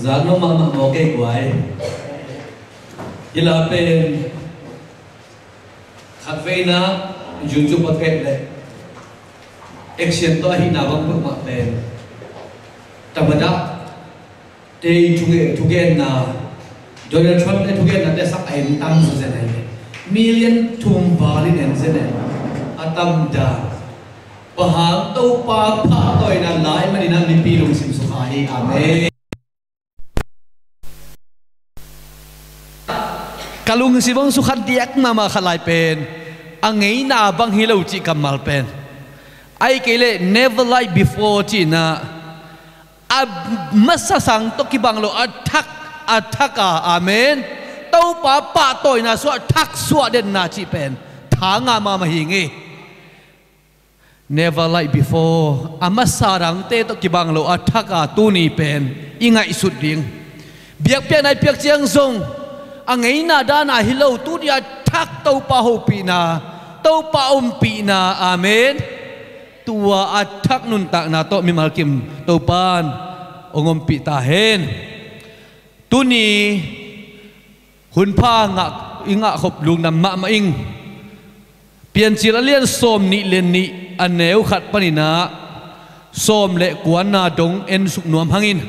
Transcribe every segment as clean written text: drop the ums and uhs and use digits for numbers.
zan no ma mo ke kwai ila pen khat ve na jung chu pat ke le action to hi na bang ma pen tamada te thuge na Donald Trump te thuge na te sak ai tam su zen ai million thum balin en zen atam da pahang to pa pha toy na lai mani na mi pi lung sim su khai amen kalung sibang su khat diak mama khalai pen angei na bang hi lo chi kamal pen ai kele never like before chi na masa sang to ki bang lo athaka amen to pa toy na so thak so den na chi pen thanga ma hi nge never like before amasarang te to ki bang lo athaka tu ni pen ingai sut ding biak pe nai piak chiang zong angei na da na hi lo tu dia thak to pa ho pi na to pa pi na amen tua athak nun tak na to mi malkim to pan ongom pi ta hen tu ni hun pha nga inga khop lung nam ma ing pian chil alian som ni len ni aneu khat panina som le kwan na dong en suk nuam hangin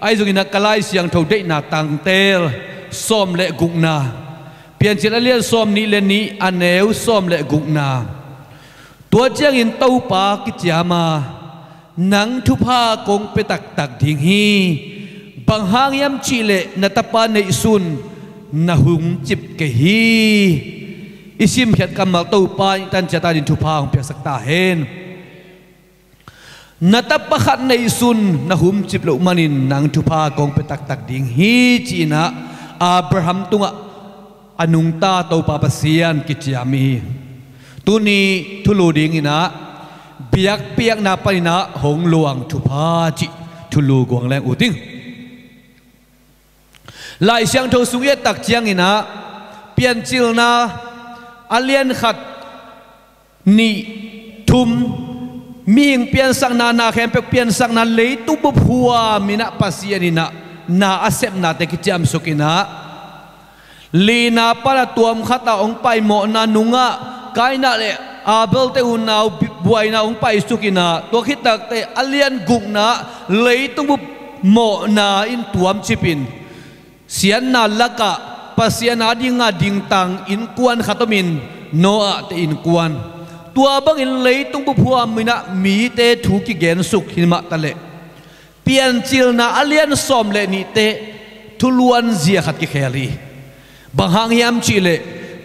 ai zungina kalai siang tho de na tang tel som le guk na pian chil alian som ni len ni aneu som le guk na tua chiang in tau pa ki chiama nang thu pha kong pe tak ding hi bang hang yam chi le na tapa nei sun na hung chip ke hi isim khat kamal to pa tan chata din thu pha ong pe sakta hen na tapa khat nei sun na hum chip lo manin nang thu pha kong pe tak ding hi chi na Abraham tunga anung ta to pa pasian ki chiami tuni thulu ding ina biak na panina hong luang thu pha chi thulu gong leng uting lai siang tho sung ye tak chiang ina pian chil na alian khat ni thum ming pian sang na khem pe pian sang na le tu bu phua mina pasian ina na asep na te ki cham sukina lina para tuam khata ong pai mo na nunga kaina le abel te unau buai na ong pai sukina to khitak te alian guk na le tu bu mo na in tuam chipin sian na laka pasian adinga dingtang in kuan khatomin noa te in kuan tua bang in leitung bu phua mina mi te thu ki gen suk hima tale pian chil na alian som le ni te thuluan zia khat ki kheli bang hang yam chile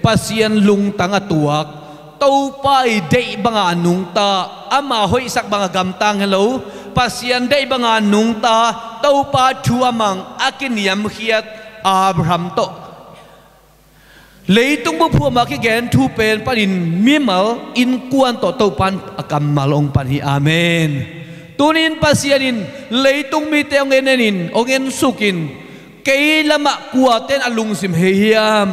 pasian lung tanga tuak tau pai dei banga nung ta ama hoi sak banga gam tang hello pasian dei banga nung ta tau pa thu amang akiniam khiat Abraham to leitung bu phua ma ki gen thu pen panin mimal in kuan to to pan akam malong pan hi amen tunin pasianin leitung mi te ongenin ongen sukin keilama kuaten alung sim hehiam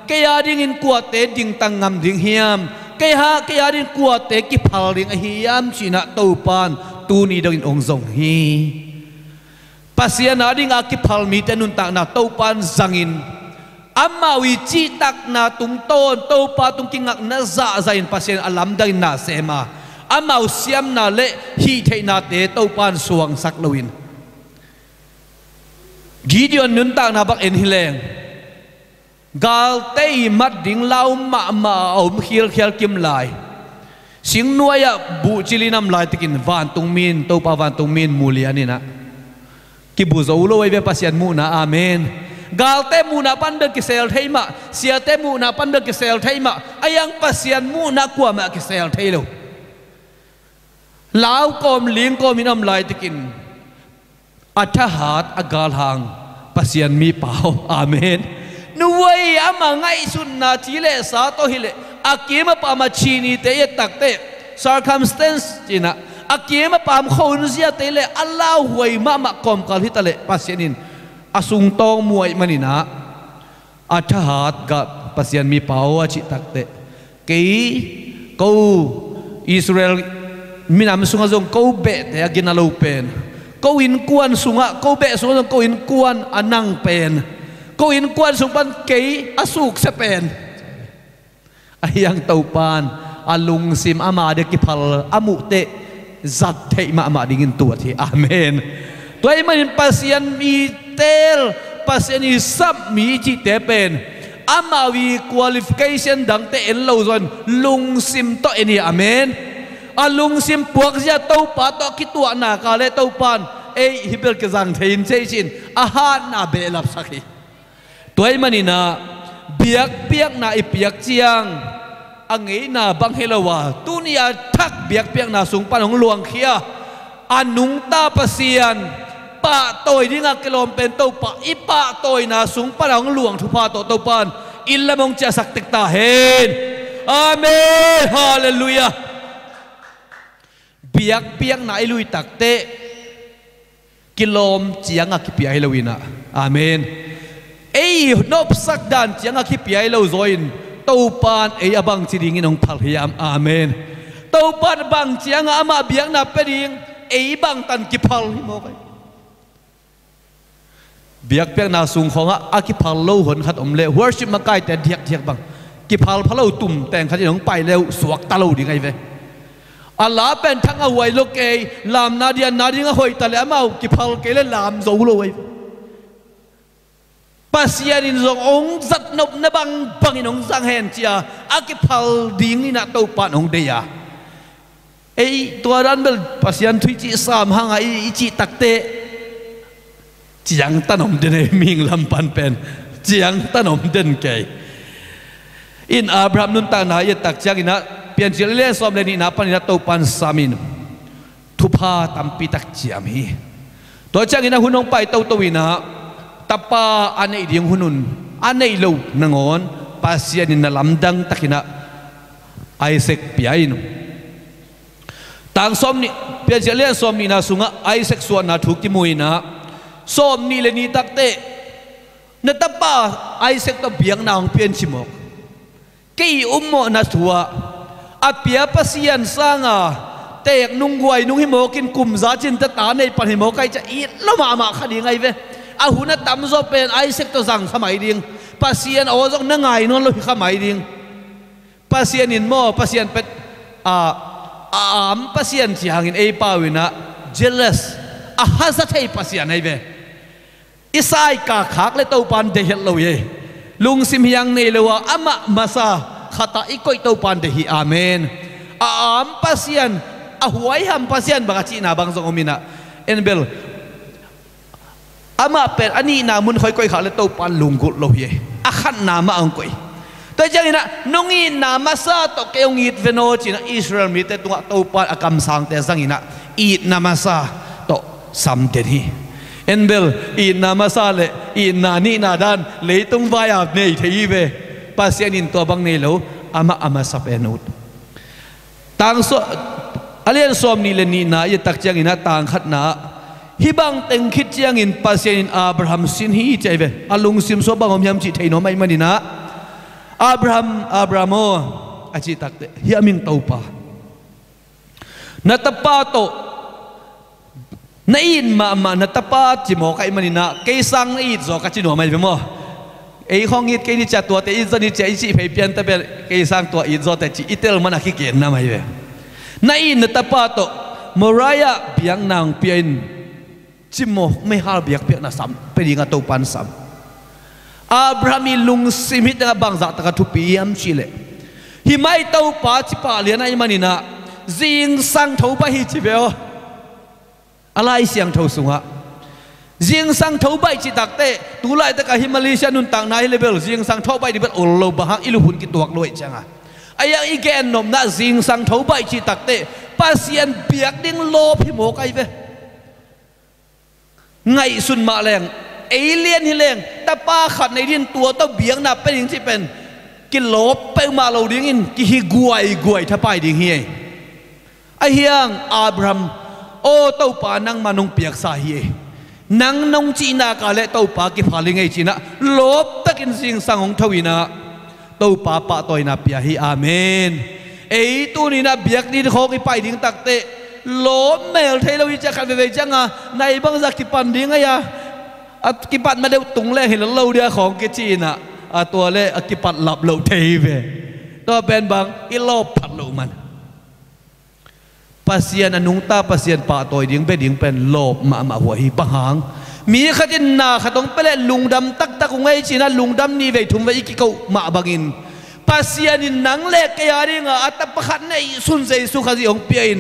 kaya ding in kuate ding tangam ding hiam kaya din kuate ki phal ding hiam china to pan tuni ding ong zong hi pasian ading aki phal mi tenun tak na to pan zangin amawi chi tak na tung ton to pa tung kingak na za zain pasien alam dai na sema amaw siam na le hi thei na te to pan suang sak loin Gideon nun tak na bak en hileng gal te mat ding lau ma om khil kim lai sing nuaya bu chilinam lai tikin van tung min to pa van tung min muliani na ki bu zo lo we pasien mu na amen gal te mu na pandel ki sel theima sia te mu na pandel ki sel theima ayang pasien mu na kwa ma ki sel theilo lau kom ling kom inam lai tikin athahat agal hang pasien mi pau amen nuwai ama ngai sun na chile sa to hile akima pa ma chini te ye takte circumstance china akima pam khon zia te le allah huai ma kom kal hitale pasienin asung tong muai manina athahat ga pasien mi pau chi takte ke ko Israel minam sunga zong ko be te agina lo pen ko in kuan sunga ko be sunga ko in kuan anang pen ko in kuan sungpan kei asuk sa pen ayang taupan alung sim ama de kipal amute zat thei ma ama dingin tu thi amen toy manin pasian mi tel pasian i sap mi chi te pen ama wi qualification dang te en lo zon lung sim to eni amen alung sim puak zia taupa to kitua na ka le taupan ei hibel ke jang thein cheichin aha na be lap sakhi toy manina biak piak na ipiak chiang angei na bang helawa tunia thak biak piak na sung panong luang khia anung ta pasian pa toy dinga kilom pen to pa ipa toy na sung panong luang thu pa to pan ilamong cha sak tik ta hen amen hallelujah biak piak na ilui takte kilom chianga kipia helawina amen ei nop sak dan chianga kipia helo zoin taupan ei abang chiringin ong phalhiam amen taupan bang chianga ama biak na peding ei bang tan kiphal himo kai biak piak na sung khonga akiphal lo hon khat omle worship makai te diak diak bang kiphal phalo tum teng khat ong pai leu suak talo di ngai ve Allah pen thang awai lo ke lam nadia nadinga hoi tale amau kiphal ke le lam zo lo wai pasian in zong ong zat nop na bang bang in ong sang hen chia akiphal ding ni na to pan ong de ya ei tua ran bel pasian thui chi sam hanga i chi takte chiang tanom den ming lam pan pen chiang tanom den ke in Abraham nun ta na ye tak chiang ina pian chil le som le ni na pan ina to pan samin thupa tampi tak chiam hi to chiang ina hunong pai to to ina tapa anei ding hunun anei lo nangon pasian in lamdang takina Isaac piain tang som ni pian chil le som ni na sunga Isaac suan na thuk ti muina som ni le ni takte na tapa Isaac to biang na ang pian chimok kei ummo na thua apia pasian sanga tek nung guai nung himokin kum za chin ta ta nei pan himokai cha i lama ma khadi ngai ve a huna tam zo pen Isaac to zang khamai ding pasian ozok na ngai non lo khamai ding pasian in mo pasian pet am pasian chi hangin ei pawina jealous a hazat hei pasian ai ve isai ka khak le to pan de hel lo ye lung sim hiang nei lewa ama masa khata ikoi to pan de hi amen am pasian a huai ham pasian baka chi na bang zong omina enbel ama per ani na mun khoi koi kha le to pan lung gut lo ye a khan na ma ang koi to jang ina nongi na masa to keong it veno china Israel mi te tunga to pan akam sang te zang ina it na masa to sam te hi enbel i namasa le i nani nadan leitung vaya nei thei ve pasian in to bang nei lo ama sapenut tang so alian som ni le ni na ye tak chiang ina tang khat na hi bang teng khit chiang in pasian in Abraham sin hi chai ve alung sim so bang om yam chi theino mai manina Abrahamo achi takte hi aming taupa na tapa to na in ma na tapat chimo kai manina ke sang na it zo ka chino mai bemo ei khong it ke ni cha to te i zani che chi phei pian ta be ke sang to it zo te chi itel mana ki ken na mai ve na in na tapato moraya biang nang pian chimo me hal biak piak na sam pe dinga to pan sam Abraham lung simit nga bang za ta ka thu piam chile hi mai to pa chi pa lian ai manina jing sang tho ba hi chi beo alai siang thau sunga jing sang thau bai chi takte tu lai ta ka hi Malaysia nun tang nai level jing sang thau bai di bet ol lo ba hang ilu hun ki tuak loi changa aya igen nom na jing sang thau bai chi takte pasien biak ding lo phi mo kai ve ngai sun ma leng alien hi leng ta pa khat nei din tua to biang na pe ding chi pen ki lo pe ma lo ding in ki hi guai tha pai ding hi ai hiang Abraham o tau pa nang manong piak sa hi nang nong chi na ka le tau pa ki phaling ei china lop takin sing sangong thawina tau pa toy na pia hi amen ei tu ni na biak ni kho ki pai ding takte โลเมลเทเราวิจารณ์ไปจังอ่ะในบางสักกิปันดิ้งไงอ่ะกิปันมาเดียวตุงเล่เห็นเราเดียของกิจีน่ะตัวเล่กิปันหลับเราเทไปตัวเป็นบางอิโลปัดเรามันปัสยานนุงตาปัสยานป่าตัวดิ้งเป็นโลบมาหัวหิปะหางมีขจินนาขตงไปเล่ลุงดำตักงไงจีน่ะลุงดำนี่ไปทุ่มไปอีกเขามาบังอินปัสยานินนังเล็กยาริงอ่ะแต่ประคันในสุนใจสุขสิองเปียน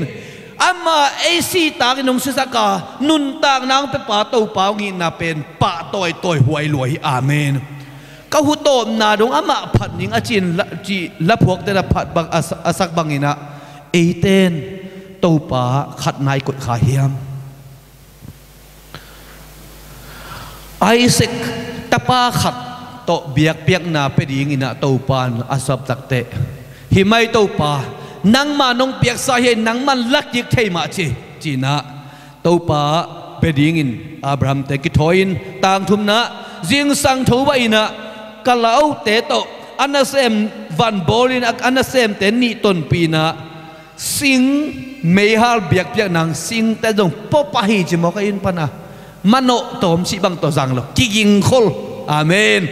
อามาเอซีตากินงสุสกานุนตางนางเป็นป่าตัวป่างินน่ะเป็นป่าตัวหวยรวยอาเมนก็หุโตมนาดงอามาผัดนิงอาจินจีละพวกแต่ละผัดบางอาศักบางอินะเอเตนตัวป่าขัดนายกดขาเฮียมไอเซกตะป้าขัดโตเบียกเปียกนาไปดีงินะตัวปานอาศับตักเตะหิไม่ตัวป่านังมานงเปียกสาเหตุนังมันลักยิกเทมาจีนะตัวป่าไปดีงินอับราฮัมเตกิทอยน์ต่างทุมนะจิงสังทวายนะกะลาวเตโตอันนั้นเซมวันบอลินอันนั้นเซมเตนี่ต้นปีนะสิงไม่ฮาลเบียกเปียกนังสิงแต่ดงปอปะฮีจิมอกอินปนะมันโนตอมสิบังตัวจังหรอกกิยิงคอลอาเมน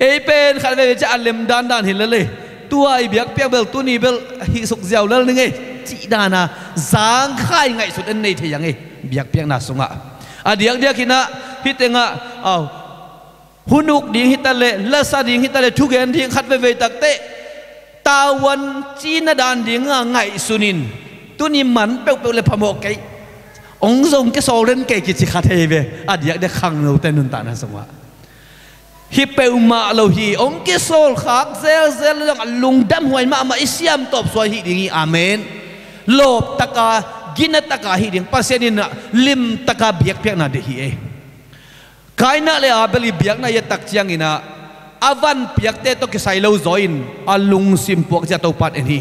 เอเป็นขันเวจะอัลเลมดานเห็นเลยตัวไอเบียกเปียกเบลตัวนี้เบลฮิสุกเจ้าแล้วนึงไงจีดานะจางข่ายไงสุดอันนี้ที่ยังไงเบียกเปียกน่าสงะเดียกกินะฮิตเงะหุนุกดิ่งฮิตเลเลสดิ่งฮิตเลทุกอย่างดิ่งขัดเวตักเตตาวันจีนดานดิ่งไงสุนินตัวนี้มันเปลเลยพมกไกองค์ทรงก็โซเลนเกกิจิขัดเฮเวเดียกได้ขังเราแต่นุนตานะสงะฮิเปลมาเราฮีองค์กิโซลขากเซลเรื่องลุงดำหวยมาอิสยามตบสวยฮีดิ่งอาเมนโลบตะกากินตะกาฮีดิ่งปัสยานินะลิมตะกาเบียกเพียงนาเดฮีเอกายน่าเลยอาเบลีเบียกน่ายตักเชียงอินะอาวันเบียกเตโตกิไซโลจอยน์อาลุงซิมพวกจะตัวปัดเอ็นฮี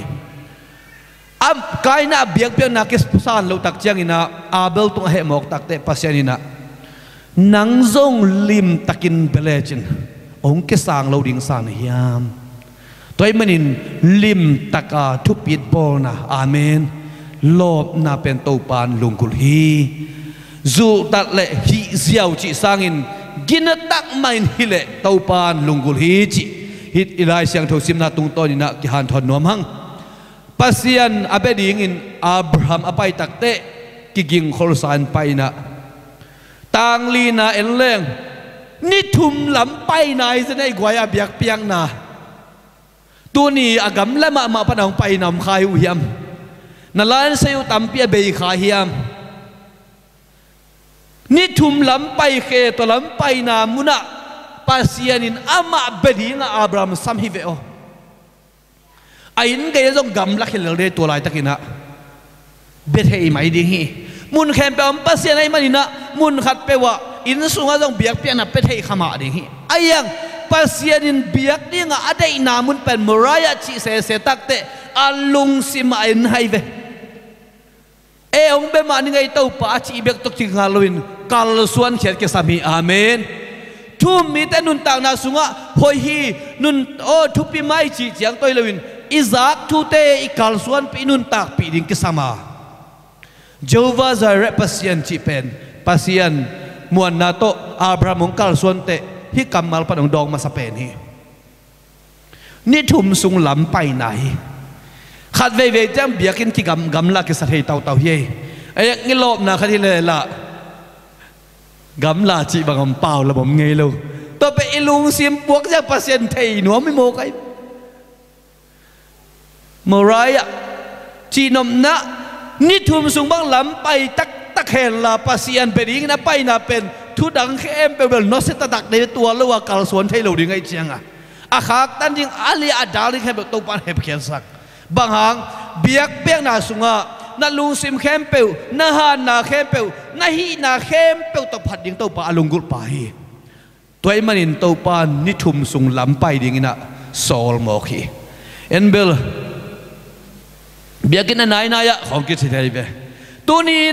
กายน่าเบียกน่าคิสพุสานเราตักเชียงอินะอาเบลตุงเหมอกตักเตปัสยานินะนังซงลิมตักินเบลจินองค์เกสางเราดิ่งสานยามตัวมันนินลิมตะกาทุปิดบอลนะอาเมนโลบน่าเป็นตัวปานลุงกุลฮีจูตัดเละฮิเซียวจิสางินกินตักไม่ฮิเละตัวปานลุงกุลฮีจิฮิตอิไลเสียงทุสิมนาตุงตอนินะกิฮันทอนนวมหังปัสยันอาเบดิงินอับราฮัมอภัยตักเตกิกิงโคลสานไปนะต่างลีนาเอ็นเล่งนี่ทุ่มหลำไปนายจะได้กวยอาเบียกเปียงนาตัวนี้อากำและมาพนังไปนำขายอุยมนั่นล้านเซลตัมเปียเบยขายยมนี่ทุ่มหลำไปเคตัวหลำไปนามุนะปัสยานินอามาเบดีงอับรามซัมฮิเวโอไอ้นี่ก็ยังกำลักเห็นเลยตัวลายตะกินะเบเทอีไม่ดีฮีมุนแคมเปญปัสยานิมันนี่นะมุนขัดเปว่าอินสุงาต้องเบียกเปียนะเบเทอีขมาดีฮีไอ้ยังปัสยานินเบียกนี่งะอะไรนามุนเป็นมรายจิเสตักเตอลุงซิมาอินไฮเวองเบมานี่ไงตัวป้าจีเบียกตกจิงฮาโลวินกาลส่วนเขียนเกสามีอาเมนทุ่มมีแต่นุนต่างนาสุงะหอยฮีนุนโอทุปีไม่จีเจียงตัวโลวินอิซักทุเตอีกาลส่วนปีนุนตากปีดิงเกสามาเจวาจะเรปัสยันจีเป็นปัสยันมวนนาโตอับราฮัมกาลส่วนเตฮิกำมัลปนองดองมาสเปนฮีนี่ทุ่มสุงหลำไปไหนขัดเวจังเบียกินกิกำลักกิสัตย์เต่าเย่ไอ้งี้ลบนะขัดที่เลยละกำลังจีบังเปล่าระบบไงลูกตัวไปอิลุงซิมพวกจะเปอร์เซ็นต์เทหนูไม่โมกไอ้เมื่อไรอะจีนมนะนี่ทุ่มสูงบังหลำไปตักเห็นละปัสยันเป็นอีกนะไปนะเป็นทุดังเข้มเป็นแบบนอสตดักในตัวหรือว่ากาลสวนเทโลดิ้งไอ้เจียงอะอาขากตันยิงอาลีอาดาลิแค่แบบตัวปันเห็บเขียนสักบางหางเบียกเปียกนาสุงะนาลุงซิมเข้มเปียวนาฮานนาเข้มเปียวนาฮีนาเข้มเปียวตบผัดยิงตัวปาลุงกุลไปตัวไอ้มันอินตัวปานนิทุมสุงลำไปดิ่งนะโซลโมกีเอ็นเบลเบียกินนายนายะของกิจเทเบตัวนี้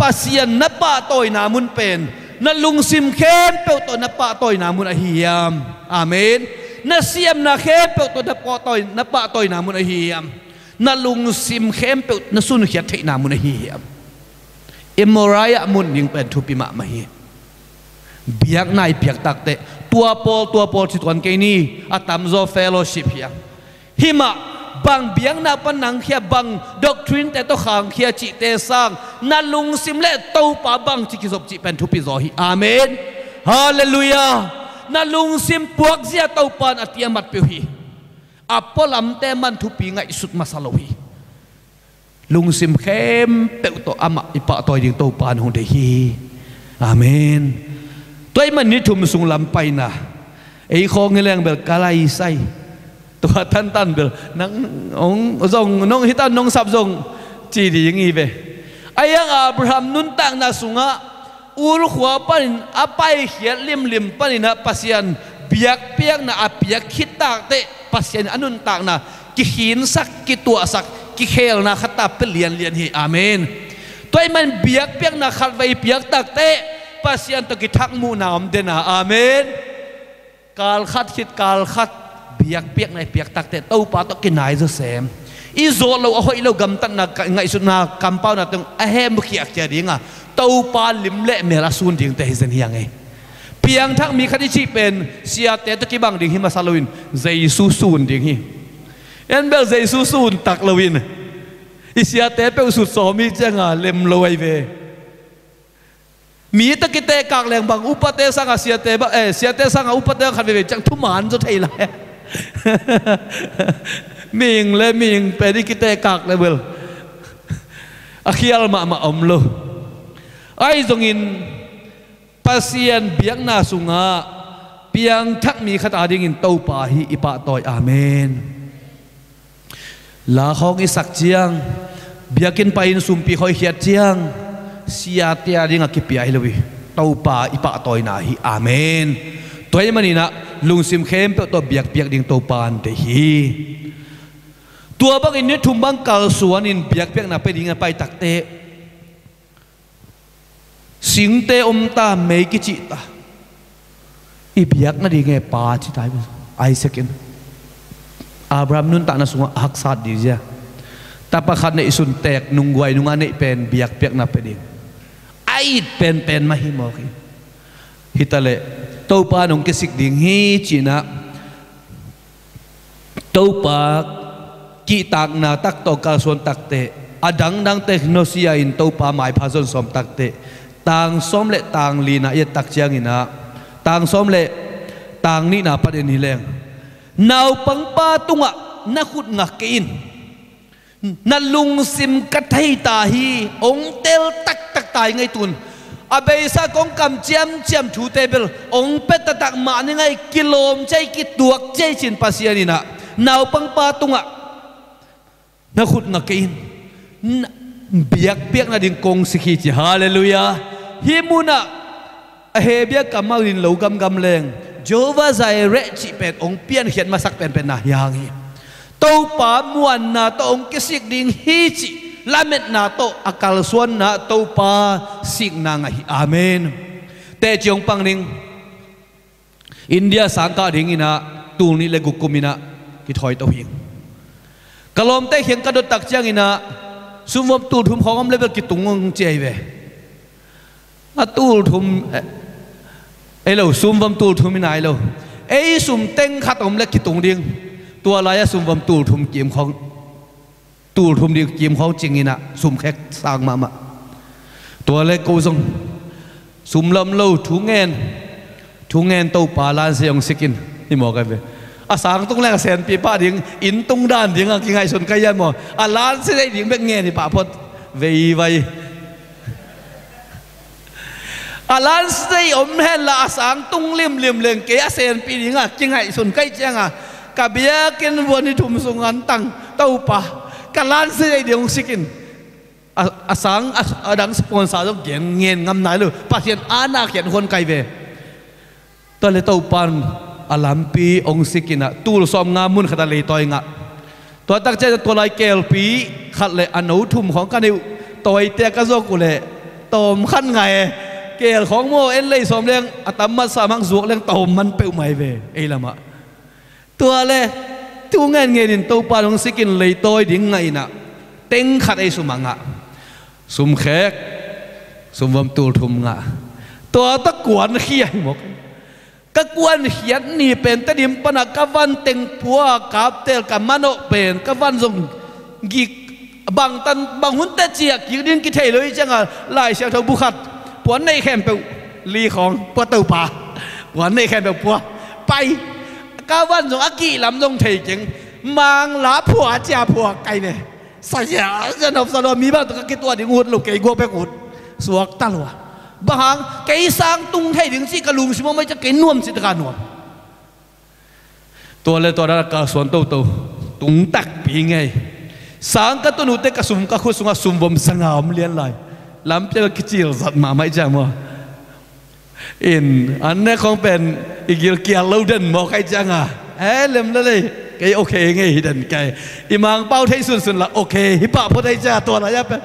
ปัสยันนับปะตัวนามุนเป็นนาลุงซิมเข้มเปียวตัวนับปะตัวนามุนอหิยามอาเมนนาเซียมนาเข้มเปียวตัวนับปะตัวนามุนอหิยาม นาลุงซิมเข้มเปิดนาสุนเขียดเทนามุนเฮียอิมรายมุนยิงเป็นทุปิมะมาเฮียเบียกนายเบียกตักเตตัวโปลที่ตัวนี้นี่อาตามโซเฟลโลชิพเฮียหิมะบางเบียงนาปนังเขียบางด็อกทรินแต่ตัวขางเขียจิเตสังนาลุงซิมเล่เต้าป่าบางจิกิศบจิเป็นทุปิโซฮีอาเมนฮาเลลูยานาลุงซิมพวกเสียเต้าปานอติยมัดเปียวฮีอัปปลำแต่มันทุปีไงสุดมาสลวีลุงซิมเข้มเปวตัวอามาอิปะตัวยิงตัวปานหงเดฮีอาเมนตัวมันนิทุมสุงลำไปนะไอ้ของเรื่องเบลกาไลไซตัวท่านเบลนังองซงน้องฮิตันน้องสับซงจีดีอย่างงี้เบไอ้ยังอับราฮัมนุนตังนาสุงะอูรุขวาปันอาไปเขียนลิมปันนะปัสยันเบียกเปียกนะอาเบียกคิดตากเตปัสยันอนุนตังนะกิหินสักกิตัวสักกิเคลนะขัดตาเป็นเลียนฮีอาเมนตัวมันเบียกเปียกนะขัดไว้เบียกตากเตปัสยันตะกิทักมูนามเดนะอาเมนกาลขัดคิดกาลขัดเบียกเปียกในเบียกตักเตเต้าปาตะกินไหนจะเสมอีโซเราเอาให้เรากำตันนะไงสุดนะกำเป้านะตรงเฮมขี้อักเจริงอ่ะเต้าปาลิมเละเมลาซูนดิ่งแต่เห็นยังไงเพียงทั้งมีคดีชีเป็นเสียเตตะกิบังดิ่งหิมาซาลวินใจซูซูนดิ่งหิเอ็นเบลใจซูซูนตักลวินอีเสียเตเปลสุดสอมีจังอ่ะเล็มลอยเวมีตะกิเตกากแรงบางอุปเตสังอาเสียเตบเสียเตสังอาอุปเตขันเวจังทุมานจะไทยไรมิงเลยมิงเป็นตะกิเตกากเลยเบลอาคียลมาอมโลไอ้ตรงอินปัสยันเบียงนาสุงะเปียงทักมีขตาดิ่งอินเต้าปาฮีอิปะตอยอาเมนลาเขากิสักเจียงเบียกินไปอินสุมปีคอยเขียดเจียงเสียเตียดิ่งกิเปียฮิลวิเต้าปาอิปะตอยนาฮีอาเมนตัวยังมันนี่นะลุงซิมเข้มเปิดตัวเบียกดิ่งเต้าปานเดฮีตัวบางอินนี่ทุ่มบางกาลสวนอินเบียกนะไปดิ่งไปตักเตสิงเตอมตาไม่กิจิตาอีเบียกนั่นดีไงป่าที่ตายไปไอเซกินอับราฮัมนุนตานาสุงหักสัตดีเจ้าแต่ประคันในสุนแตกนุงไวนุงอันนี้เป็นเบียกเปียกนับเป็นเองไอเป็นมาหิมอกิฮิตาเลตัวป่านุงกิสิกดิ่งฮีจีนะตัวป่ากีตากนาตักตอกาส่วนตักเตอดังเทคโนโลยีอินตัวป่าหมายพาจนสมตักเตต่างสมเละต่างลีนะยัดตักเจียงอินะต่างสมเละต่างนี่นะประเด็นนี้แรงนาวปังปาตุงะนักขุดงักกินนัลลุงซิมกัดให้ตาฮีองเตลตักตายไงตุนอาเบย์ซากงกำเจียมทูเตเบลองเป็ดตักมานี่ไงกิโลมใจกิตัวใจชินปัสยานี่นะนาวปังปาตุงะนักขุดงักกินเบียกนะดิ่งกงสิกิจฮาเลลูยาฮิมุนะเฮเบียกำมาลินเหลวกำแรงโจวาใจเรจิเป็นองเปียนเขียนมาสักเป็นนะอย่างนี้โตป่ามวนนะโตองกิสิกดิ่งฮิจิลาเมตนะโตอากาลส่วนนะโตป่าสิกนางฮิอาเมนแต่จงปังนิงอินเดียสังกัดดิ่งนะตูนี่เลกุกุมินะกิถอยตัวหิงกลมเตเขียงกระโดดตักเจียงอินะสุมวมตูทุมของอมเลเวลกิตุงงเจเวอะตูทุมไอ้เราสุมวมตูทุมมินายเราไอ้สุมเต็งขัดอมเลกิตุงดิ่งตัวอะไรอะสุมวมตูทุมเกี่ยมของตูทุมดิ่งเกี่ยมของจริงอินะสุมแขกสร้างมาตัวเล็กกูส่งสุมลำเราถุงเงินเต้าปลาลานเสียงสิกินนี่หมอกันเวอาสางตรงแรกแสนปีป้าดิ่งอินตรงด้านดิ่งกินไงส่วนไก่ยันหมออาล้านเสียดิ่งแบบเงี้ยนี่ป้าพอดเวอาล้านเสียอมแห่ละอาสางตรงเลี่ยมเลี้ยงเกียแสนปีดิ่งกินไงส่วนไก่เจ้างกับเบียกินวันนี้ทุ่มส่งงานตังเต้าปลากับล้านเสียดิ่งสิกินอาสางดังสปอนเซอร์ต้องเขียนเงินงำไหนเลยป้าเขียนอาณาเขียนคนไก่เวตอนเลยเต้าปลาอาลัมปีองสิกินะตูลซอมงามุนขัดเลยต่อยงะตัวตั้งใจตัวลายเกลปีขัดเลยอันนู้ทุ่มของกันอยู่ต่อยเตะกระโจกุเลยตอมขั้นไงเกลของโมเอ็นเลยซอมเลี้ยงอัตมัดสามังสุกเลี้ยงตอมมันเปรี้ยวใหม่เวไอ้ละมะตัวเลย tu ngan nghe đến tàu pa dong sikin lấy tôi đến ngày na teng khát ấy sum ngã sum khek sum vam tu thum ngãตัวตะกวนเขียนหมกกะกวนเขียนนี่เป็นตะดิมปนักกะวันเต็งปัวกับเตลกะมโนเป็นกะวันทรงกิบางตันบางหุ่นเตเจียกยืนดินกิเทเลยจังอ่ะลายเสียงเท่าบุขัดปวนในแคมเปลลีของปัวเต่าป่าปวนในแคมเปลปัวไปกะวันทรงอากีลำทรงเทจิงมังลาผัวจ่าผัวไก่เนี่ยสยาจะนบสนมีบ้างตัวกิตัวดิ่งอุดลูกเกยกัวไปอุดสวกตลอดบางไก่สร้างตุงให้ถึงสิกระลุงสิมันไม่จะไก่น่วมสิตะการน่วมตัวเลยตัวนั้นก็ส่วนโตตุงตักปีไงสร้างก็ตัวหนูเตะกระสุมก็คุสุงสุมบมสง่ามเลี้ยนลายล้ำเจ้ากิจิลสัตว์มาไม่จังมั้งอินอันนี้คงเป็นอีกเกี่ยวเราเดินมองใครจังอ่ะเล่มเลยไก่โอเคไงเดินไก่อีมังเป้าไทยสุดละโอเคฮิปปะพอได้จ้าตัวอะไรเป็น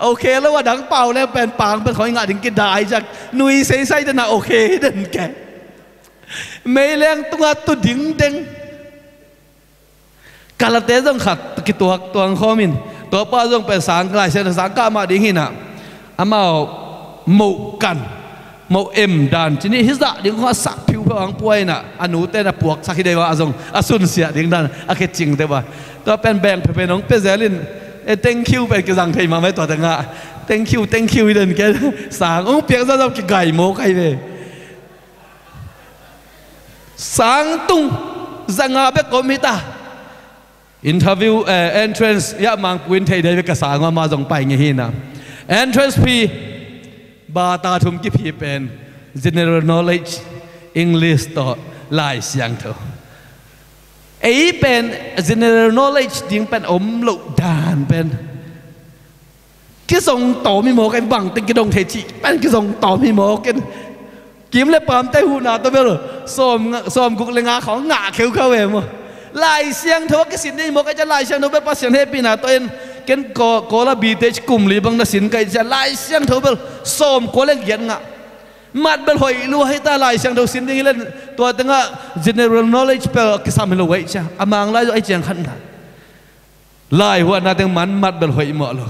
โอเคแล้วว่าดังเป่าแล้วเป็นปางเป็นของงาถึงกินได้จากนุยใส่ใส่จะน่าโอเคเดินแกไม่แรงตัวตุดิ่งเด้งกาลเตต้องขัดกิตัวคอมินตัวป้าต้องเป็นสางกลายเส้นสางก้ามาดิ่งหินะอามาหมู่กันหมู่เอ็มดันทีนี้ฮิสระดิ่งข้อสักผิวพลังป่วยน่ะอนุเตน่ะปวกสักที่เดียวอาจงอาสุนเสียดิ่งดันอาเกจริงแต่ว่าตัวเป็นแบงเป็นน้องเป็นเซลินthank you เป็นกระสังไทยมาไม่ตัวต่างะ thank you เดินแกสางเปียกซะเรากิไก่โมไก่เลยสางตุงสังอาเบกมิตา interview entrance ยะมังปุนไทยได้เบกสางมาส่งไปไงฮินะ entrance พีบาตาทุมกิพีเป็น general knowledge English ต่อลายเสียงเถอะไอ้เป็น general knowledge ยิ่งเป็นอมลุดานเป็นกิส่งต่อมีหมอกันบังติงกิดงเทจิเป็นกิส่งต่อมีหมอกันกิมเลยปามไต้หูนาตัวเบลส้มกุกเลงาของหงาเขียวเข้าเองมั้งลายเสียงเถอะกิสินนี่หมอกันจะลายเสียงเถอะเป็นภาษาเฮปีนาตัวเองกันก็ละบีเตจกลุ่มหรือบางนักสินกันจะลายเสียงเถอะเบลส้มก็เล่นเย็นงะมัดเบลหอยรู้ให้ตาลายเสียงเถอะสินนี่เล่นตัวตั้งอ่ะ general knowledge เปล่ากิสามิลไว้จ้ะอามังไล่ไอ้เจียงขันกันลายหัวนาตั้งมันมัดเบลหอยหมดเลย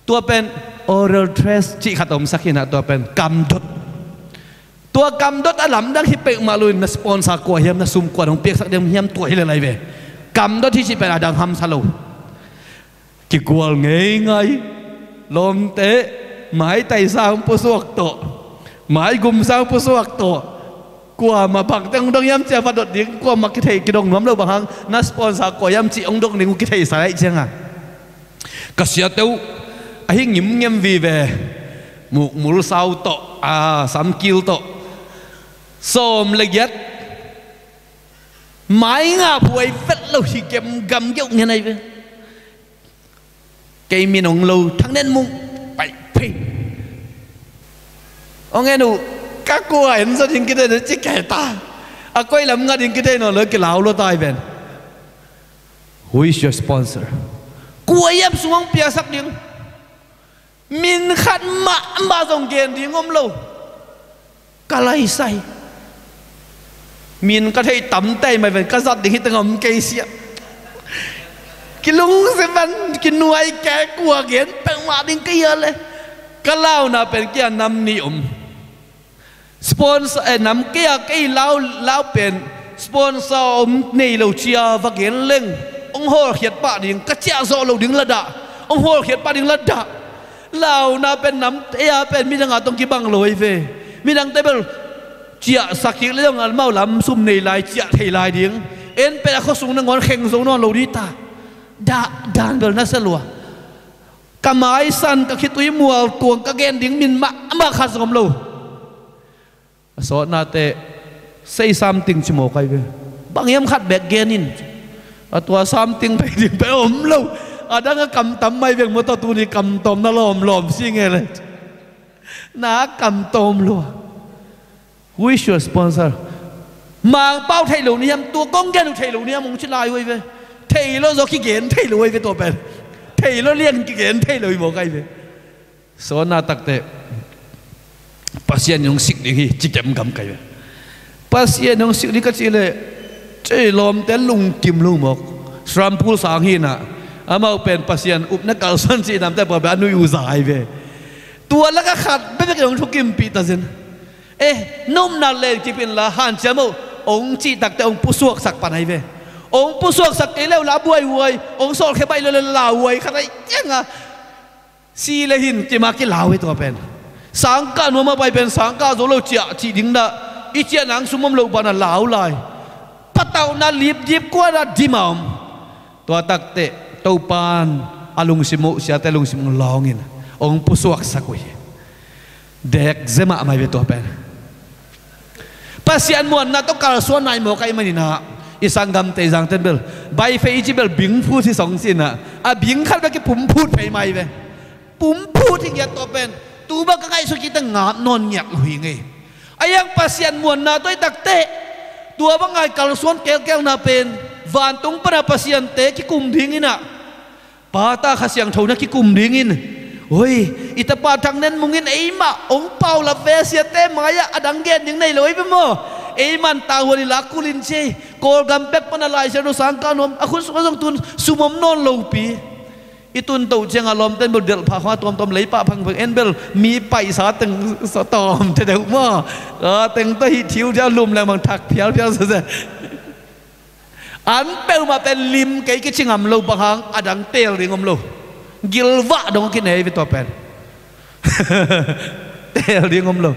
ตัวเป็น oral trace ที่ขัดอมสักขนาดตัวเป็นกำดดตัวกำดดอลัมดังที่เปกมาลุยนัสปอนซากว่าเฮียมนัสุมกว่าของเปียกสักเดียวเฮียมตัวให้อะไรเว้กำดดที่ชิเป็นอดังฮัมซาโลกี่กวลไงลมเตะหมายไต่สร้างผู้สวกโตหมายกุมสร้างผู้สวกโตกว่ามาบังแต่องดงยำเจ้าพัดดดิ้งกว่ามาคิดให้กิดงน้ำเราบางครั้งนัสปอนซากว่ายำจีองดงดิ้งคิดให้สายเชียงอ่ะกษัตริย์เต้าไอ้หิมเงียบวีเวมูลสาวโตสามกิลโตสมละเอียดไม้งาผวยเฟดเราที่เก็บกำยุ่งยังไงเว้เกมีนองเราทั้งนั้นมุงไปพิเอาไงหนูก็กลัวเห็นสัตว์ยิงกินได้จะแก่ตาอะก้อยลำงัดยิงกินได้หน่อยเลยกินเหล้าเราตายเป็น Who is your sponsor กลัวยับสวงเปียสักดิ้งมินขันมาส่งเกณฑ์ที่งมโลกะไรใส่มินก็ให้ต่ำใจไม่เป็นกษัตริย์ที่ตั้งอมเกเสียกิลุงเสมันกินหน่วยแกกลัวเกณฑ์เป็นมาดิ้งก็เยอะเลยก็เล่านะเป็นเกี่ยนำนิยมสปอนเซอร์นำเกี่ยกี่เล่าเป็นสปอนเซอร์นี่เราเชียร์ฟักเกณฑ์เล่งองค์โหเขียดปะดิ้งก็เจ้าโซเราดิ้งระดับองค์โหเขียดปะดิ้งระดับเราน่าเป็นน้ำเอียเป็นมีดังต้องกิบังลอยเฟมีดังเตเบิลเจียสักทีเรื่องอันเมาลำซุ่มในลายเจียไทยลายดิ้งเอ็นเป็นข้อสูงนังงอนเข่งสูงนอนโลดิตาด่านเบิลนัสลัวกำไม้สันกับคิดตุยมัวกวงกะเกนดิ้งมินมาขัดสมโลสอนนาเต say something ชิโมกไอเวบางยามขัดแบกเกนินตัว something ไปดิ้งไปอมโลada nga kam tam mai veng mo ta tu ni kam tom na lom si nge le na kam tom lo who is your sponsor mang bao thai lu ni am tua kong gen thai lu ni am mong chi lai wei ve thai lo zo ki gen thai lu wei ve to pen thai lo lien ki gen thai lu mo kai ve so na tak te pasien yong sik ni chi kem kam kai ve pasien yong sik ni ka chi le เจลมแต่ลุงกิมลุงบอกสรัมพูลสางหินอ่ะอามาเป็นปัสยันอุปนักการสันสีน้ำแต่พอแบบนุยูสายไปตัวแล้วก็ขัดไม่เป็นของทุกกิมปีตาเซนนุ่มนาเลงจีเป็นละหันเจ้าโมองค์จีตักแต่องค์ผู้สวกสักปันไอเวองค์ผู้สวกสักเอเลวลาบวยวยองค์สอดแค่ใบเลลาวยขนาดยังอ่ะซีเลหินจะมากี่ลาวให้ตัวเป็นสังกัดนัวมาไปเป็นสังกัดโซโลเจียจีดิงดาอีเจียนังสุมมโลบานาลาวลายปะเต่านาลีบยิบกว่าดิมามตัวตักเตะเต้าปานอาลุงสิมุเสียแต่ลุงสิมุลองอินองค์ผู้สวกสักวยเด็กเจมาไม่เป็นตัวเป็นภาษาอันมวนน่ะต้องการส่วนไหนหมอกไอ้มันนี่นะอีสังกัมเตจังเต็มเบลใบเฟยจิเบลบิงพูดที่สองสินน่ะบิงขัดไปกี่ปุ่มพูดไปไหมเว้ปุ่มพูดที่เกียรตัวเป็นตัวบ้าก็ไงสุกิตั้งงาบนอนเงียบหุยไงไอ้ยังภาษาอันมวนน่ะตัวตักเตะตัวบ้าไงการส่วนแก้วน่ะเป็นวันตรงปนาภาษาอันเตะกี่กุมดิ้งอิน่ะปาตาขสียงเท่านั้นกี่กุมดิ้งอินโอ้ยอิตาปาทางนั้นมุงินไอ้มาองเปาลาเวเสียเตมายะอดังเกนยังไงเลยไปมั้งไอ้มันตาหัวนี่ลักกุลินเชโกลกัมเป็กปนาลายเชนุสังกานมอาคุณสุขสงตุนสุมมนนโลปีอิตุนเต่าเชียงอารมณ์เต้นบดเดือดพาหัวตอมไหลปะพังเอ็นเบลมีไปสาตึงสตอมเดี๋ยวว่าตึงตัวหิทิวเดียวลุมแล้วมันทักเพียวเสียอันเปลมาเป็นลิมไก่กิจงามโลบางอดังเตลริงอมโลกิลวะดงกินไหนไปตัวเป็นเตลริงอมโล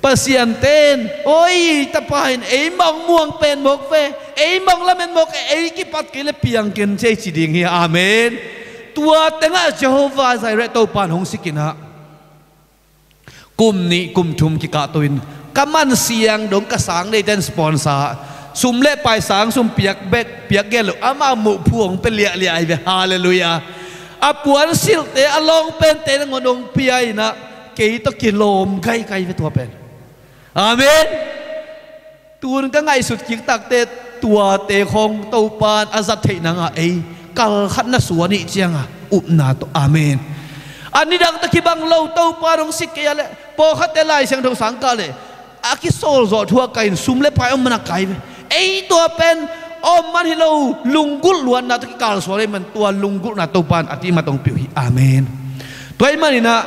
ภาษาเต้นโอ้ยตะพายไอ้มองม่วงเป็นหมกเฟไอ้มองละเป็นหมกไอ้กิปัดกิเลเปียงกินเชจิดิงเฮียอาเมนตัวเต็งอาเจโฮวาใส่เรตโตปานหงสิกินะกุมนี้กุมทุมกิกาตุนกำมันเสียงดงกระสังในเดนสปอนซาซุมเล่ไปสังซุมเปียกเบกเปียกเกลอามาหมู่พวงเป็นเลียไอเวฮาเลลูยาอาปวนสิลเตอลองเป็นเตนงอนงเปียนะเกยตะกิโลมไกลไปตัวเป็นอาเมนตัวนึงก็ไงสุดกิกตักเตตัวเตคงเตาปานอาซัตเทนังไอกัลขันนสวนิเจียงอุปนาตอาเมนอันนี้ดังตะกี้บังเล่าเตาปานองสิกเกยเลยพอขัดเตลายเสียงทงสังกาเลยอากิโซลจอดทั่วไกลซุมเล่ไปอมมันไกลไอตัวเป็นมันให้เราลุงกุลล้วนนะตะกี้การสวรรค์มันตัวลุงกุลนะเตาปานอธิมาตรงผิวอาเมนตัวไอ้มันนี่นะ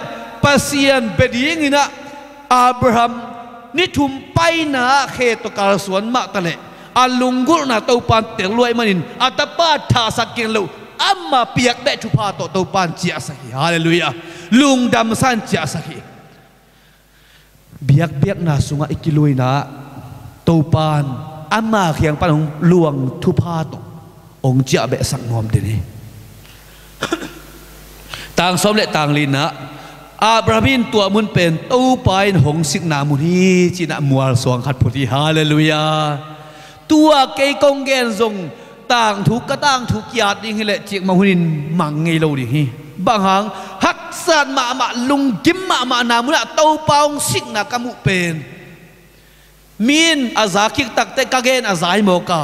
ภาษาเบดีนี่นะอับราฮัมนี่ทุ่มไปนะเขตตัวการสวนมาตะเลลุงกุลนะเตาปานเตียงรวยมันนี่อัตปาทาสักเกลลูอัมมาเปียกเบชุพาโตเตาปานเจียสักฮาเลลูยาลุงดำสันเจียสักเบียกนาสุงอิกิลุยนะเตาปานอามาเขียงปานของลวงทุพาโตองเจียเบสักนอมเดนี่ต่างสมและต่างลินนะอับราฮัมตัวมุนเป็นเต้าไปหงสิกนามุนีจีน่ามัวสวงขัดพุทธิฮาเลลูยาตัวเกยกงเกนทรงต่างทุกก็ต่างทุกหยาดดิ่งแหละจีกมาหุนินมังไงเราดิ่งบางหางฮักสันมาลุงกิมมานามุนะเต้าเปองสิกนากามุเป็นมีนอาซาคิกตักแต่กะเกนอาซายโมกา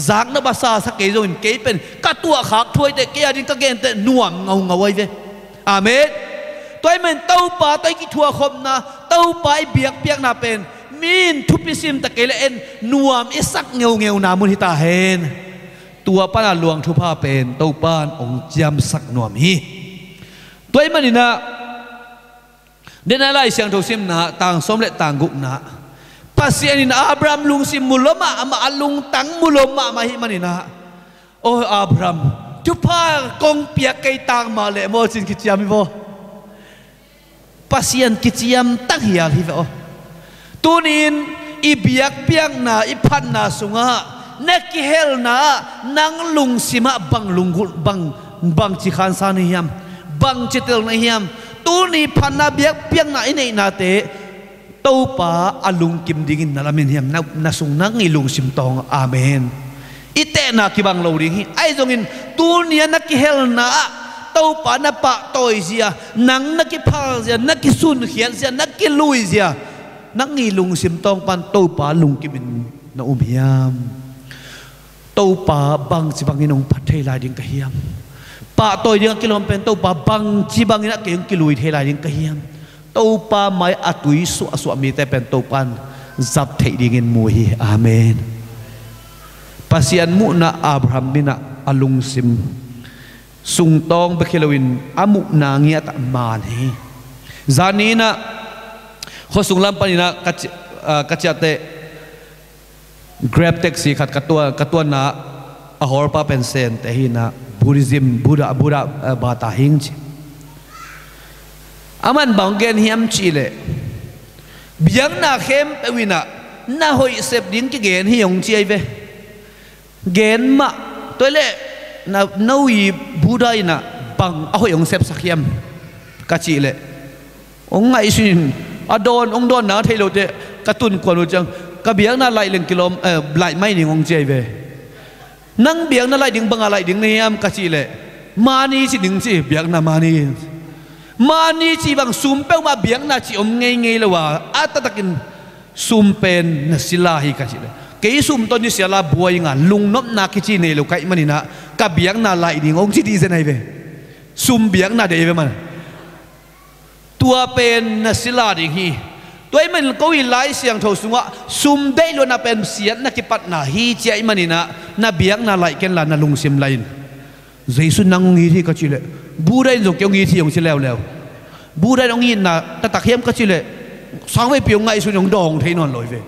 จากนบาซาสักเกยโดนเกยเป็นกัดตัวขักถ้วยแต่เกยดินกะเกนแต่หน่วงเงาไว้เว้อาเมนตัวมันเต้าป่าตัวกี่ทัวคมนะเต้าป่าเบียกนาเป็นมีนทุพิซิมตะเกลเอ็นนวมอิสักเงานามุนิตาเฮนตัวป้าหลวงทุพาเป็นเต้าป้านองจำสักนวมฮีตัวมันนี่นะเดินอะไรเสียงทุซิมนะต่างสมและต่างกุนะภาษานี่นะอับราฮัมลุงซิมุลมาลุงตังมุลมาฮิมันนี่นะโอ้อับราฮัมทุพากงเปียกไกต่างมาเลยโมจินกิจยามิโบpasien kiciam tak hial hivo tunin ibiak piang na ipan na sunga nekihel na nang lung sima bang lunggul bang cikhan saniyam bang citil na hiam tuni panna biak piang na inay nate tau pa alung kim dingin nalamin hiam na sung nang ilung simtong amen ite na kibang lawring ay zongin tunia nakihel naเต้าป่านับปะต่อยเสียนังนักกิพาเสียนักกิสุนเขียนเสียนักกิลุยเสียนักงีลุงสิมตองปันเต้าป่าลุงกิบินนาอุมยามเต้าป่าบังสิบังอินองพัดเทลายดิงกะเฮียมป่าต่อยดิงกิลมเป็นเต้าป่าบังสิบังอินักเกียงกิลุยเทลายดิงกะเฮียมเต้าป่าไม้อัตุยสวมีแต่เป็นเต้าปันจับเทดิงินมวยอาเมน pasian mu na Abraham bina alung sim sung tong bekilawin amu nangi at mani zani na khosung lam panina kachate grab taxi khat katua na ahor pa pensen te hina Buddhism Buddha bata hingchi aman banggen hiam chile biang na khem pewina na hoi sep ding ki gen hi yong chi ve gen ma toile na nawi Buddha ina bang a hoi yong sep sakhiam ka chi le ong ngai sin adon ong don na thailo te katun kwanu chang ka biang na lai leng kilom lai mai ni ngong chi ve nang biang na lai ding banga lai ding ni am ka chi le mani chi ding chi biang na mani chi bang sum pe ma biang na chi om ngei lawa atatakin sum pen na silahi ka chi le ke sum to ni siala buai nga lung nop na ki chi nei lo kai manina ka biang na lai ding ong chi di ze nai ve sum biang na de ve man tua pen na sila ding hi toy man ko i lai siang tho sunga sum dei lo na pen siat na ki pat na hi chi manina na biang na lai ken la na lung sim lain Jesu nang ngi thi ka chi le Buddha dùng kiểu nghi thi ông chỉ leo Buddha ông nhìn là ta tắc hiếm cái gì lệ sáng với biểu ngay xuống ông đong thấy non lối về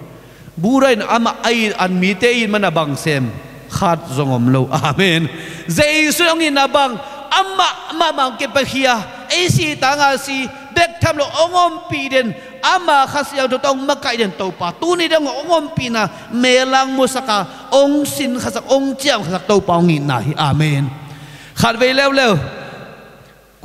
Buddha ama ai ăn mì tê mà na bằng xem khát dùng ông lâu amen Jesus ông nhìn là bằng ama mang cái bạc kia ấy si tang à si bek tham lo ông pi den ama khát siêu đồ tông mắc cái den tàu pa tu ni đang ông pi na mê lang musaka ông sin khát ông chiang khát tàu pa ông nhìn na amen khát về leo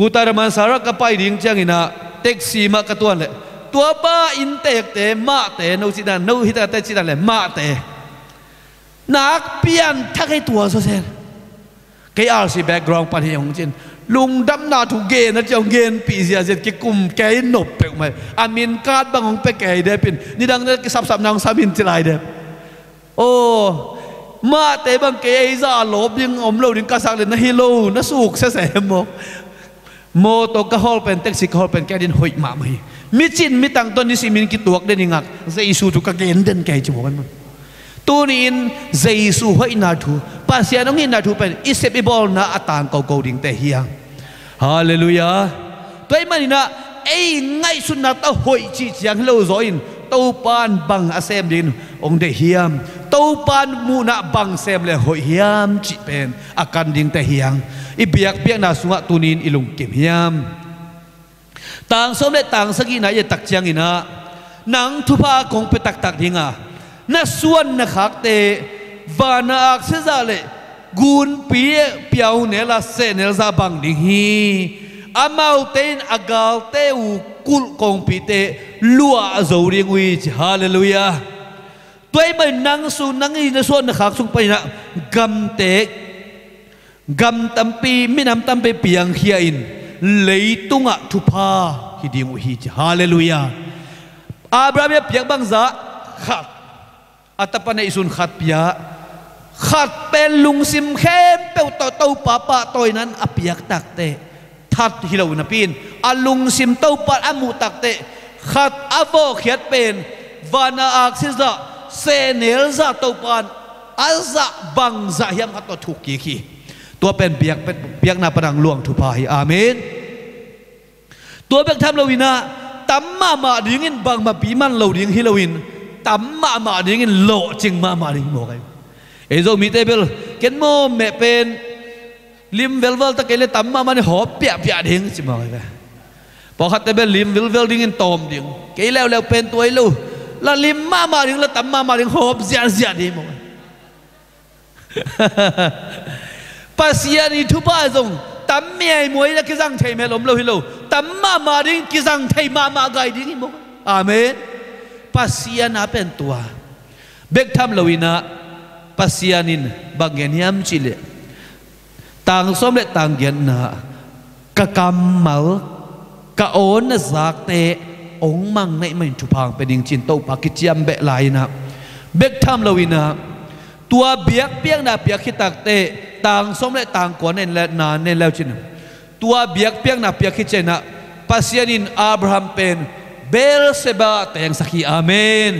Kutaraman sarak kapai ding chang ina taxi ma katuan le tua pa in tek te ma te no chidan no hita te chidan le ma te nak pian thakai tua so sen cái RC background pan hi ong chin lung dam na thu ge na chong gen pi sia jet ki kum kai nop pe mai amin kat bang ong pe kai de pin ni dang ki sap nang samin chilai de o ma te bang ke za lob ding om lo ding ka sak le na hi lo na suk se mo mô tô ka hol pen taxi ka hol pen cái din hoi ma mai mi chin mi tang ton ni simin ki tuak den ingak Jesu tu ka gen den kai chu kan tu ni in Jesu hoi na thu pasian ong in na thu pen isep ibol na atang ko ding te hiang hallelujah toy manina ei ngai sun na ta hoi chi chiang lo zo in tau pan bang asem din ong de hiam tau pan mu na bang sem le hoi hiam chi pen akan ding te hiang ibiak na sunga tunin ilung kim hiam tang som le tang sagi na ye tak chiang ina nang thupa kong pe tak dinga na suan na khak te vana ak se za le gun pi piau ne la se ne za bang ding hi amau ten agal te u kul kong pi te lua zo ring wi hallelujah toy mai nang su nang i na suan na khak sung pai na gam te gam tampi minam tampi piang hiain leitunga thupa hiding hi hallelujah Abraham ya piak bangza khat atapana isun khat pia khat pen lung sim khem pe to papa toy nan apiak takte that hilau na pin alung sim to pa amu takte khat avo khiat pen vana aksiza senel za to pan alza bangza hiam khat to thuki khiตัวเป็นเปียกนาปนังหลวงทุพายอาเมนตัวเปียกทำเราวินาตั้มมาดิ้งินบางมาปีมันเราดิ้งฮิโลวินตั้มมาดิ้งินโลจิงมาดิ้งโมกันเอโซมีเตเบลเกนโมเมเป็นลิมเวลตะเกลตั้มมาเนี่ยหอบเปียดิ้งจิมอะไรกันพอขัดเตเบลลิมเวลดิ้งินตอมดิ้งเกลแล้วเป็นตัวลูแล้วลิมมาดิ้งแล้วตั้มมาดิ้งหอบเสียดิ้งโมกันpasian itu pasong tammiai moi la kizang thei me lom lo hilo tamma ma ding kizang thei ma gai ding mo amen pasian apen tua bek tham lowina pasianin bangen yam chile tang som le tang gen na ka kamal ka on na zak te ong mang nei mai thu phang pe ding chin to pa ki chiam be lai na bek tham lowina tua biak piang na piak khitak te tang som le tang ko nen le na nen leo chin tua biak piang na piak khi chena pasianin Abraham pen Beelseba teng sakhi amen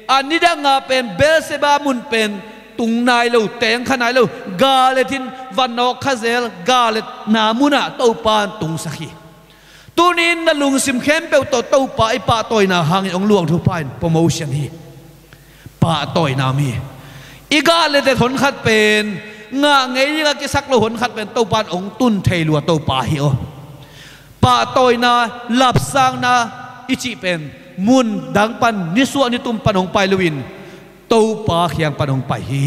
anida nga pen Beelseba mun pen ตุงนายเราแต่งขนายเรากาเลทินวันนอกข้าเซลกาเลนามุนะเต้าปานตุงสักตูนินนลุงซิมเข้มเปลตัวเต้าป่าไอป่าต่อยนาหางองหลวงทุพายโปรโมชั่นฮีป่าต่อยนามีอีกาเลแต่หนขัดเป็นงาไงยังกิสักเราหนขัดเป็นเต้าปานองตุนเทลัวเต้าป่าเหี่ยวป่าต่อยนาหลับสร้างนาอิจิเป็นมุนดังปันนิสวนิตุมปันองไปลวินเต้าป่าเขียงปันองไปฮี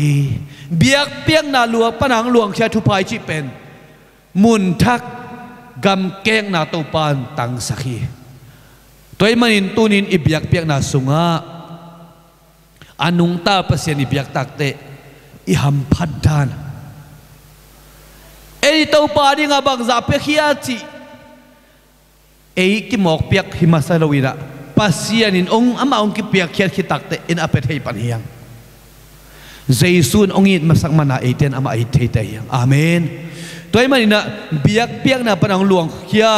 เบียกเปียงนาลัวปันหางหลวงเชียทุพายจิเป็นมุนทักกำแกงนาเต้าปานตังสักฮีตัวมันอินตุนินอิเบียกเปียงนาสุงะอนุงตาเปเสียนอิเบียกตักเตอิหัมพัดดานเอเต้าปานี่งาบังซาเปียกฮิอาจิเอกิหมอกเปียกหิมาซาลวิระปัสยานินองอามาองกิเปียกเขียนขิตักเตอินอเปเทยปันเฮียงเจสุนองอินมาสักมานาเอเตนอามาเอเทยเตยงอาเมนตัวมันนี่นะเบียกเปียกนะปนังหลวงเขีย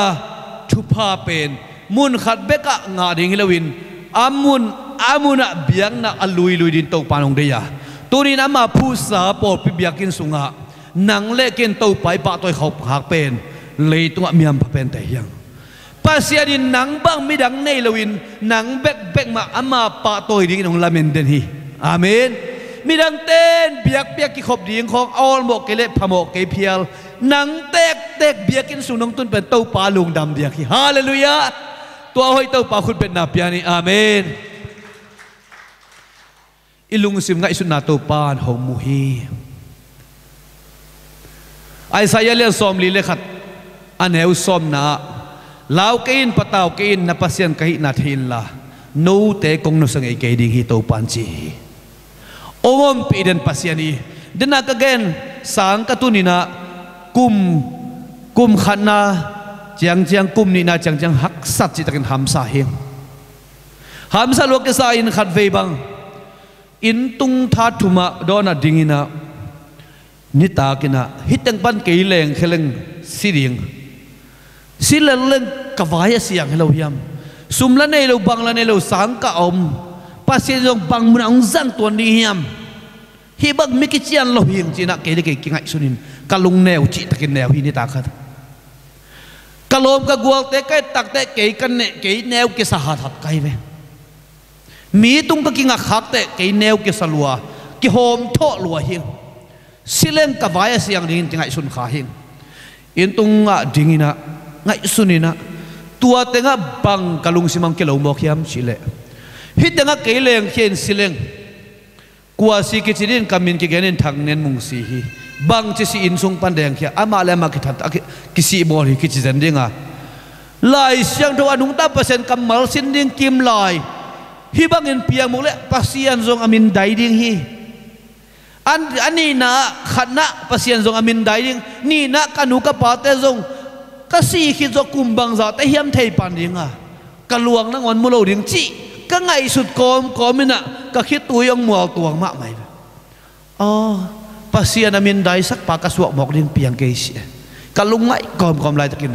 ชุพาเป็นมุนขัดเบกะงาดิงฮิลวินอามุนนะเบียกนะอลุยดินเต้าปานองเดียตัวนี้นะมาผู้สาปอปิเบียกินสุงะนังเล่กินเต้าไปปะตัวเขาหักเป็นเลยตัวเมียมเป็นแต่ยังภาษาดินหนังบ้างไม่ดังในลวินหนังเบกมาอามาปะตัวดิ้งของลาเมนเดนฮีอาเมนมีดังเต้นเบียกกิขบดิ้งของออลโมกเกเลพโมกเกเพียลหนังเตกเบียกินสุนงตุนเป็นเต้าปลาลุงดำเบียกฮีฮาเลลูยาตัวห้อยเต้าปลาคุณเป็นนาเปียนี่อาเมนอิลุงซิมง่ายสุดนาเต้าปลาหงมุฮีไอสายเลี้ยงซอมลีเลขัดอันเหวซอมนาลาวกินปะตาวกินนับเสียนกินาทินละนูเตกงนุสังเกดิงฮิโตปันจีองอมปีเดนปัสยานีเดนักเกนสังกตุนินะกุมขันนาจังกุมนี่นาจังหักสัตจิตกันหามสาเหงหามสาลวกสาอินขัดเวบังอินตุงทัดทุมาโดนดิงินะนิตากินะฮิตังปันเกยเลงเคลงสิริงสิเลงกวายเสียงให้เรายำสุมละในเราบังละในเราสังกะอมปัสยงบังมุนองจังตัวนี้ยำฮิบักมิกิเจียนเราเฮียงจีนักเกยเกยกิงไอสุนินกะลุงแนวจิตะกินแนวฮินิตาขัดกะลมกะกวลเตะเกยตักเตะเกยกันเนเกยแนวเกสหัดหัดไกเวมีตุงกะกิงอักขักเตะเกยแนวเกสลัวกิโฮมโตลัวเฮียงสิเลงกวายเสียงดิ้งจีไอสุนขาเฮียงอินตุงอะดิ้งนะไงสุนินะตัวเต็งบังกะลุงสิมังเกลงบอกยามสิเลฮิตเต็งเกยเลงเขียนสิเลงกัวสิกิจิดินกามินกิเกนินทางเนนมุงสีฮีบังจะสิอินทรงปันแดงเขียอามาเลมากิทัดกิสิบอลกิจิเซนดิงะลายเสียงตัวนุงตาเปอร์เซ็นต์กำมัลสินดิงกิมลายฮิบังเงินเปียงมุกเลปัสยันทรงอามินไดดิงฮีอันนี้นะขันนะปัสยันทรงอามินไดดิงนี่นะกันุกปาเตทรงก็สี่คิดจะกุมบังซาแต่เฮียมเทปันดิงะกะลวงนั่งวันมุโลดิงจีก็ไงสุดกอมมินะก็คิดตัวยองมัวตัวมากไหมอ๋อภาษานามินได้สักปากกระสวกบอกดิงเปียงเกยสิกะลุงไงกอมไรตะกิน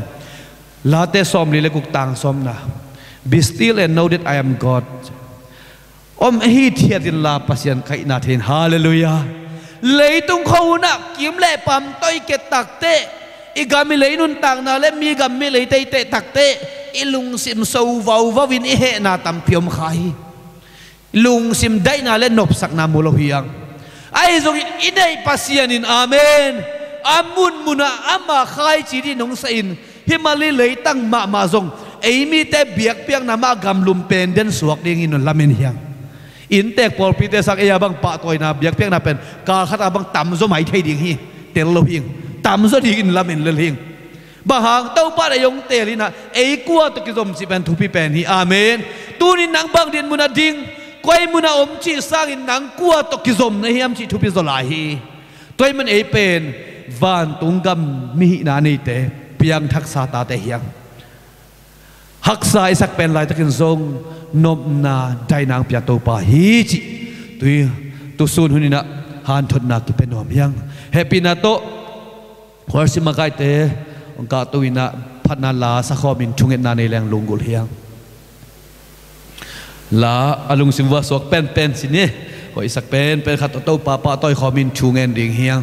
ลาเตซอมลีเลกุกตังซอมนะ be still and know that I am God ฮีเทียดินลาภาษาไก่นาเทนฮาเลลูยาเลยตุงเขาหนักกิมเล่ปั๊มต้อยเกตักเตอีกามิเลยนุนต่างนาเล่มีกามิเลยเตะตักเตอีลุงซิมสูวาววินอีเหนาตัมพิมขายลุงซิมได้นาเล่นบสักนามุโลเฮียงไอ้ทรงอินได้ปัสยานินอาเมนอามุนมุนาอามาขายจีดีนงสินฮิมาลีเลยตั้งมาทรงไอ้มีแต่เบียกเปียงนามากำลุมเป็นเดนสวกดิ่งอินนลาเมนเฮียงอินเตกพอลพิเตสักเอียบังปะตัวนาเบียกเปียงนาเป็นกาขัดบังต่ำสมัยไทยดิ่งฮีเตลโลเฮียงต่ำสดิ่งอินลาเมนเลเฮียงบางหางเต้าป้าได้ยงเตลินะไอ้กัวตุกิจมสิเป็นทุพิเป็นฮีอาเมนตูนินนังบางเดียนมุนาดิ่งก้อยมุนาอมชีสร้างอินนังกัวตุกิจมในเฮียมชีทุพิสลายฮีตัวมันไอ้เป็นวานตุงกัมมิหินานีเตเปียงทักษะตาเตเฮียงหักษาสักเป็นลายตะกินทรงนมนาได้นางเปียโตป่าฮีจิตุสูนหุนินะฮานทนนากิเป็นหอมยังเฮปินาโตหัวสิมาไกเตองกาตุวินะพันนาลาสักข้อมินชุงเอ็นนาในแรงลุงกุลเฮียงลาอลุงสิมว่าสวกเป็นสิเนี่ย ขออีสักเป็นขัดโต้ปาปาต้อยขอมินชูเงินดิ่งเฮียง